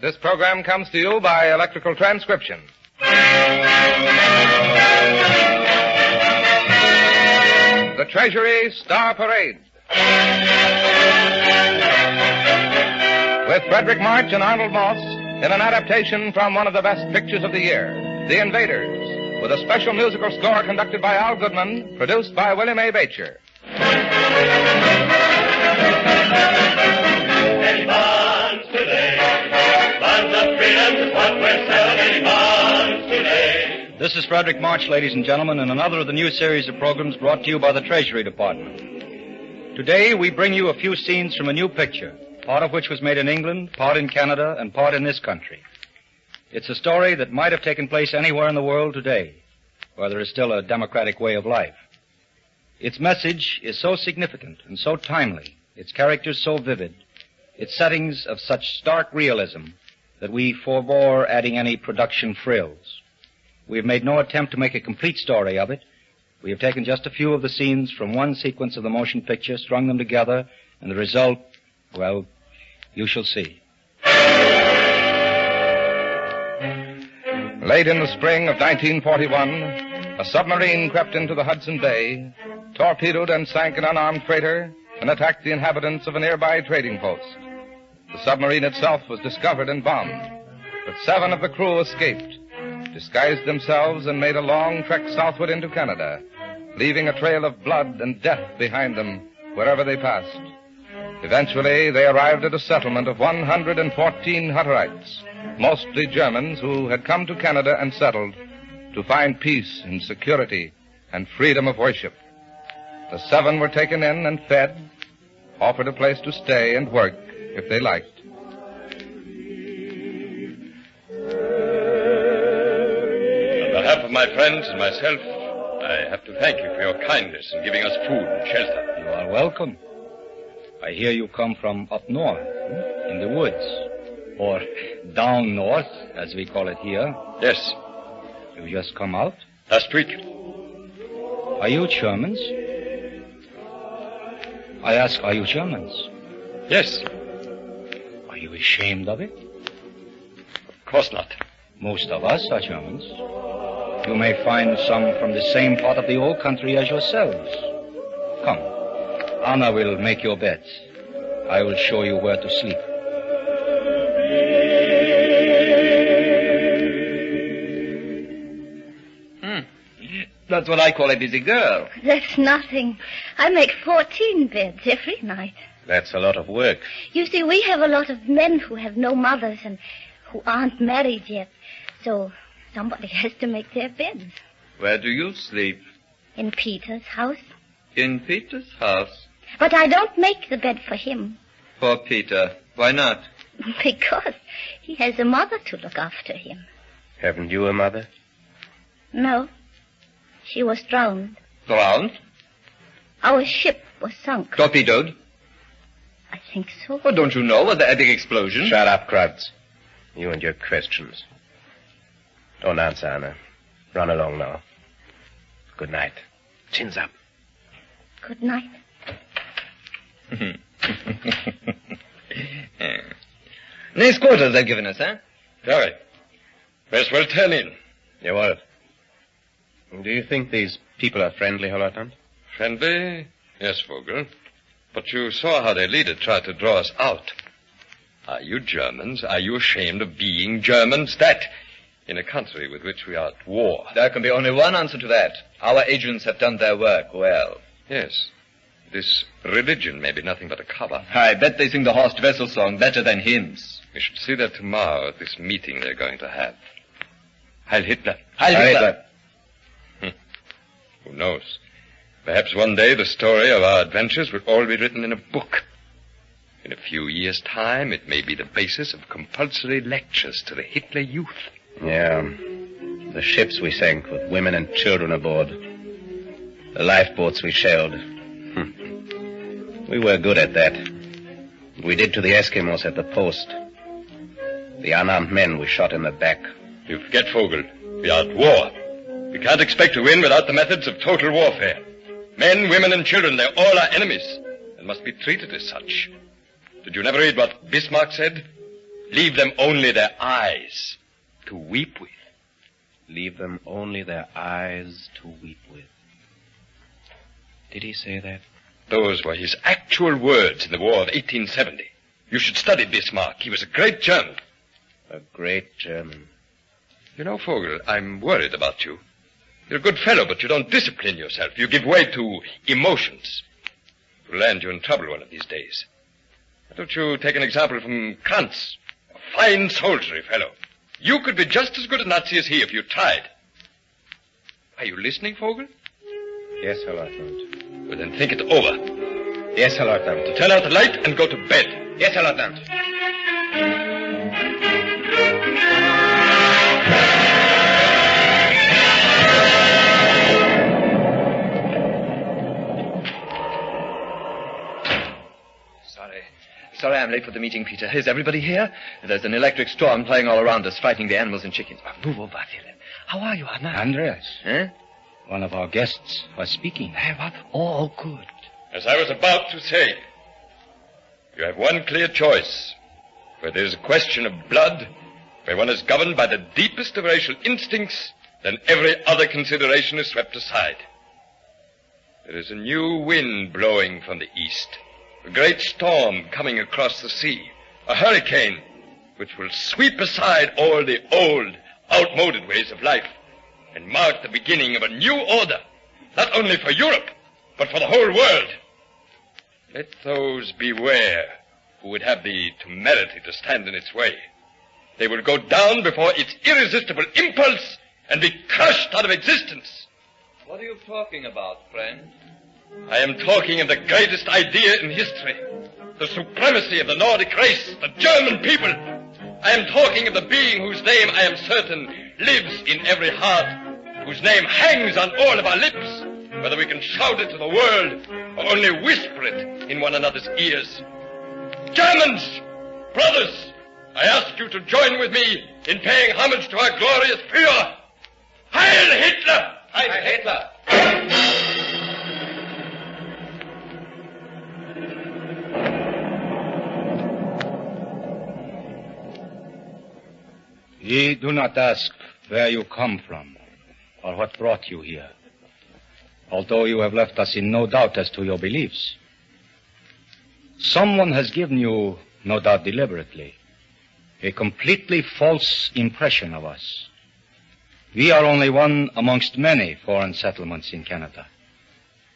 This program comes to you by electrical transcription. The Treasury Star Parade. With Frederick March and Arnold Moss in an adaptation from one of the best pictures of the year, The Invaders, with a special musical score conducted by Al Goodman, produced by William A. Beecher. Many bonds today. Bonds of freedom is what we're selling. Many bonds today. This is Frederick March, ladies and gentlemen, in another of the new series of programs brought to you by the Treasury Department. Today, we bring you a few scenes from a new picture, part of which was made in England, part in Canada, and part in this country. It's a story that might have taken place anywhere in the world today, where there is still a democratic way of life. Its message is so significant and so timely, its characters so vivid, its settings of such stark realism that we forbore adding any production frills. We have made no attempt to make a complete story of it. We have taken just a few of the scenes from one sequence of the motion picture, strung them together, and the result, well, you shall see. Late in the spring of 1941, a submarine crept into the Hudson Bay, torpedoed and sank an unarmed freighter, and attacked the inhabitants of a nearby trading post. The submarine itself was discovered and bombed, but 7 of the crew escaped, disguised themselves, and made a long trek southward into Canada, leaving a trail of blood and death behind them wherever they passed. Eventually, they arrived at a settlement of 114 Hutterites, mostly Germans who had come to Canada and settled to find peace and security and freedom of worship. The 7 were taken in and fed, offered a place to stay and work if they liked. On behalf of my friends and myself, I have to thank you for your kindness in giving us food and shelter. You are welcome. I hear you come from up north, in the woods, or down north, as we call it here. Yes. You just come out? Last week. Are you Germans? I ask, are you Germans? Yes. Are you ashamed of it? Of course not. Most of us are Germans. You may find some from the same part of the old country as yourselves. Come. Anna will make your beds. I will show you where to sleep. That's what I call a busy girl. That's nothing. I make 14 beds every night. That's a lot of work. You see, we have a lot of men who have no mothers and who aren't married yet. So somebody has to make their beds. Where do you sleep? In Peter's house. In Peter's house? But I don't make the bed for him. For Peter. Why not? Because he has a mother to look after him. Haven't you a mother? No. She was drowned. Drowned? Our ship was sunk. Torpedoed? I think so. Oh, don't you know what the epic explosion? Shut up, Krebs. You and your questions. Don't answer, Anna. Run along now. Good night. Chins up. Good night. Nice quarters they've given us, eh? Very. May as well turn in. You will. Do you think these people are friendly, Hollerton? Friendly? Yes, Vogel. But you saw how their leader tried to draw us out. Are you Germans? Are you ashamed of being Germans? That, in a country with which we are at war. There can be only one answer to that. Our agents have done their work well. Yes. This religion may be nothing but a cover. I bet they sing the Horst Wessel song better than hymns. We should see that tomorrow at this meeting they're going to have. Heil Hitler. Heil Hitler. Who knows? Perhaps one day the story of our adventures will all be written in a book. In a few years' time, it may be the basis of compulsory lectures to the Hitler youth. Yeah. The ships we sank with women and children aboard. The lifeboats we shelled. We were good at that. We did to the Eskimos at the post. The unarmed men we shot in the back. You forget, Vogel. We are at war. We can't expect to win without the methods of total warfare. Men, women, and children, they're all our enemies and must be treated as such. Did you never read what Bismarck said? Leave them only their eyes to weep with. Leave them only their eyes to weep with. Did he say that? Those were his actual words in the War of 1870. You should study Bismarck. He was a great German. A great German. You know, Vogel, I'm worried about you. You're a good fellow, but you don't discipline yourself. You give way to emotions. It'll land you in trouble one of these days. Why don't you take an example from Kranz? A fine soldierly fellow. You could be just as good a Nazi as he if you tried. Are you listening, Vogel? Yes, Herr Lieutenant. Well, then think it over. Yes, Herr Lieutenant. Turn out the light and go to bed. Yes, Herr Lieutenant. Sorry I'm late for the meeting, Peter. Is everybody here? There's an electric storm playing all around us, frightening the animals and chickens. Move over, Philip. How are you, Anna? Andreas. Huh? One of our guests was speaking. Oh, good. As I was about to say, you have one clear choice. Where there is a question of blood, where one is governed by the deepest of racial instincts, then every other consideration is swept aside. There is a new wind blowing from the east. A great storm coming across the sea. A hurricane which will sweep aside all the old, outmoded ways of life and mark the beginning of a new order, not only for Europe, but for the whole world. Let those beware who would have the temerity to stand in its way. They will go down before its irresistible impulse and be crushed out of existence. What are you talking about, friend? I am talking of the greatest idea in history, the supremacy of the Nordic race, the German people. I am talking of the being whose name I am certain lives in every heart, whose name hangs on all of our lips, whether we can shout it to the world or only whisper it in one another's ears. Germans, brothers, I ask you to join with me in paying homage to our glorious Führer. Heil Hitler! Heil Hitler! We do not ask where you come from or what brought you here, although you have left us in no doubt as to your beliefs. Someone has given you, no doubt deliberately, a completely false impression of us. We are only one amongst many foreign settlements in Canada.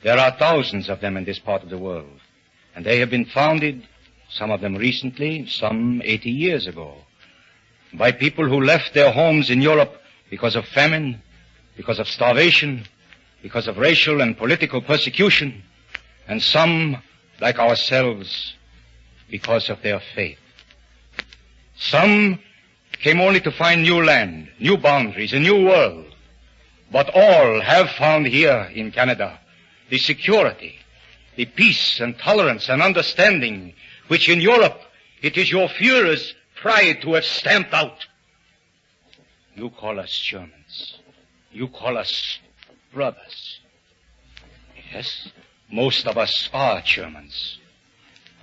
There are thousands of them in this part of the world, and they have been founded, some of them recently, some 80 years ago, by people who left their homes in Europe because of famine, because of starvation, because of racial and political persecution, and some, like ourselves, because of their faith. Some came only to find new land, new boundaries, a new world. But all have found here in Canada the security, the peace and tolerance and understanding which in Europe it is your Führer's pride to have stamped out. You call us Germans. You call us brothers. Yes, most of us are Germans.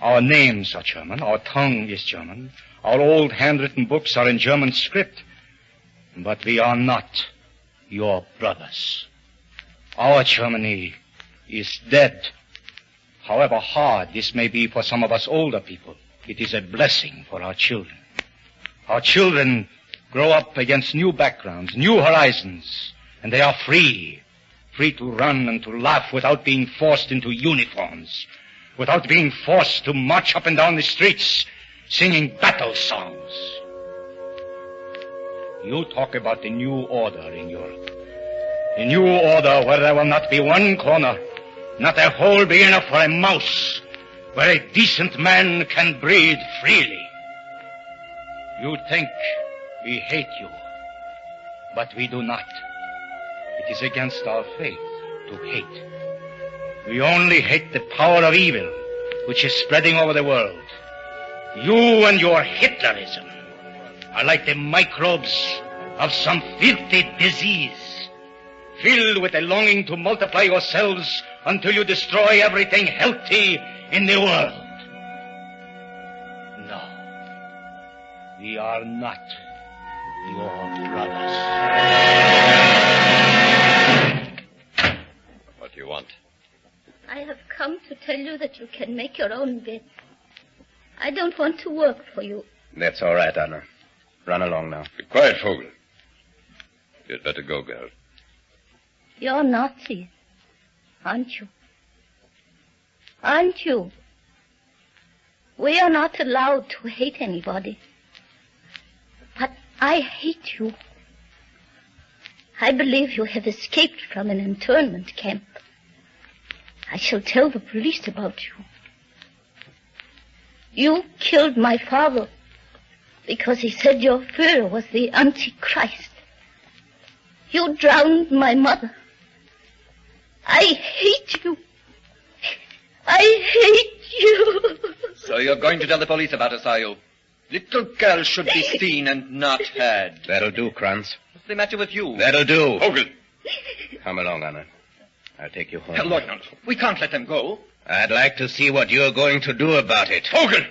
Our names are German. Our tongue is German. Our old handwritten books are in German script. But we are not your brothers. Our Germany is dead. However hard this may be for some of us older people, it is a blessing for our children. Our children grow up against new backgrounds, new horizons, and they are free to run and to laugh without being forced into uniforms, without being forced to march up and down the streets singing battle songs. You talk about the new order in Europe. The new order where there will not be one corner, not a hole big enough for a mouse, where a decent man can breathe freely. You think we hate you, but we do not. It is against our faith to hate. We only hate the power of evil which is spreading over the world. You and your Hitlerism are like the microbes of some filthy disease, filled with a longing to multiply yourselves until you destroy everything healthy in the world. No. We are not your brothers. What do you want? I have come to tell you that you can make your own bed. I don't want to work for you. That's all right, Anna. Run along now. Be quiet, Vogel. You'd better go, girl. You're Nazis, aren't you? Aren't you? We are not allowed to hate anybody. But I hate you. I believe you have escaped from an internment camp. I shall tell the police about you. You killed my father because he said your Führer was the Antichrist. You drowned my mother. I hate you. I hate you. So you're going to tell the police about us, are you? Little girl should be seen and not heard. That'll do, Kranz. What's the matter with you? That'll do. Vogel! Come along, Anna. I'll take you home. Lieutenant, we can't let them go. I'd like to see what you're going to do about it. Vogel!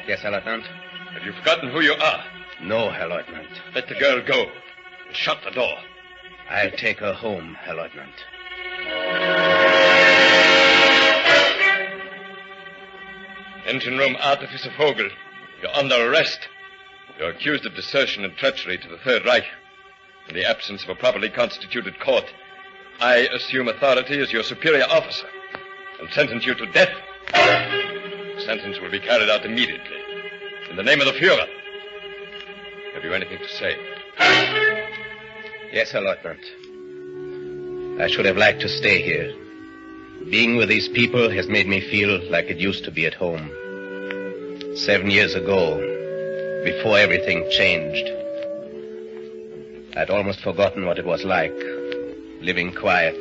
Yes, Herr Lieutenant? Have you forgotten who you are? No, Herr Lieutenant. Let the girl go and shut the door. I'll take her home, Herr Lieutenant. Engine room artificer Vogel, you're under arrest. You're accused of desertion and treachery to the Third Reich. In the absence of a properly constituted court, I assume authority as your superior officer and sentence you to death. The sentence will be carried out immediately. In the name of the Führer. Have you anything to say? Yes, Herr Lieutenant. I should have liked to stay here. Being with these people has made me feel like it used to be at home. 7 years ago, before everything changed, I'd almost forgotten what it was like, living quiet,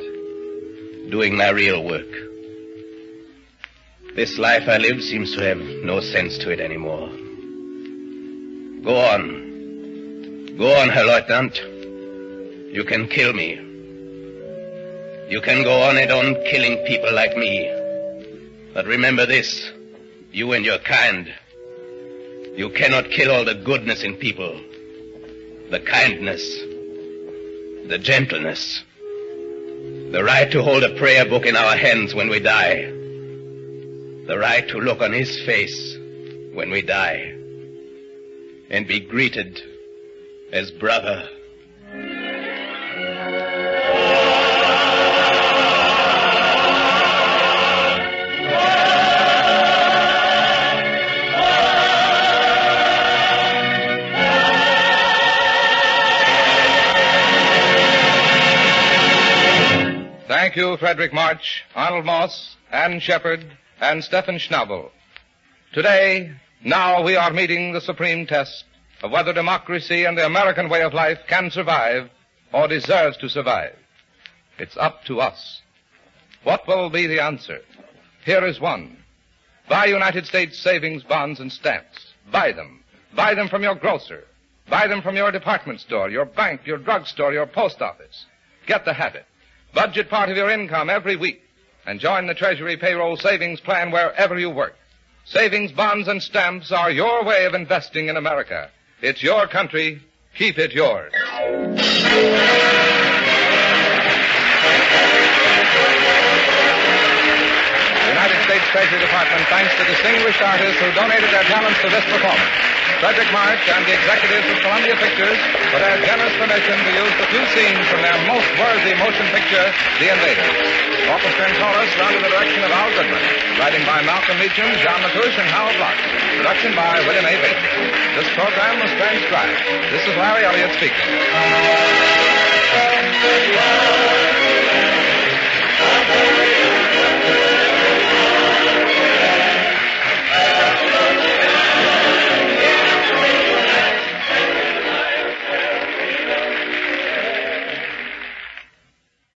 doing my real work. This life I live seems to have no sense to it anymore. Go on. Go on, Herr Lieutenant. You can kill me. You can go on and on killing people like me. But remember this, you and your kind. You cannot kill all the goodness in people. The kindness. The gentleness. The right to hold a prayer book in our hands when we die. The right to look on his face when we die. And be greeted as brother. Thank you, Frederick March, Arnold Moss, Ann Shepard, and Stephen Schnabel. Today, now we are meeting the supreme test of whether democracy and the American way of life can survive or deserves to survive. It's up to us. What will be the answer? Here is one. Buy United States savings bonds and stamps. Buy them. Buy them from your grocer. Buy them from your department store, your bank, your drugstore, your post office. Get the habit. Budget part of your income every week and join the Treasury payroll savings plan wherever you work. Savings bonds and stamps are your way of investing in America. It's your country. Keep it yours. The United States Treasury Department thanks the distinguished artists who donated their talents to this performance. Frederick March and the executives of Columbia Pictures for their generous permission to use the two scenes from their most worthy motion picture, The Invaders. Orchestra and chorus were under the direction of Al Goodman. Writing by Malcolm Meacham, John McCush, and Howard Block. Production by William A. Bates. This program was transcribed. This is Larry Elliott speaking.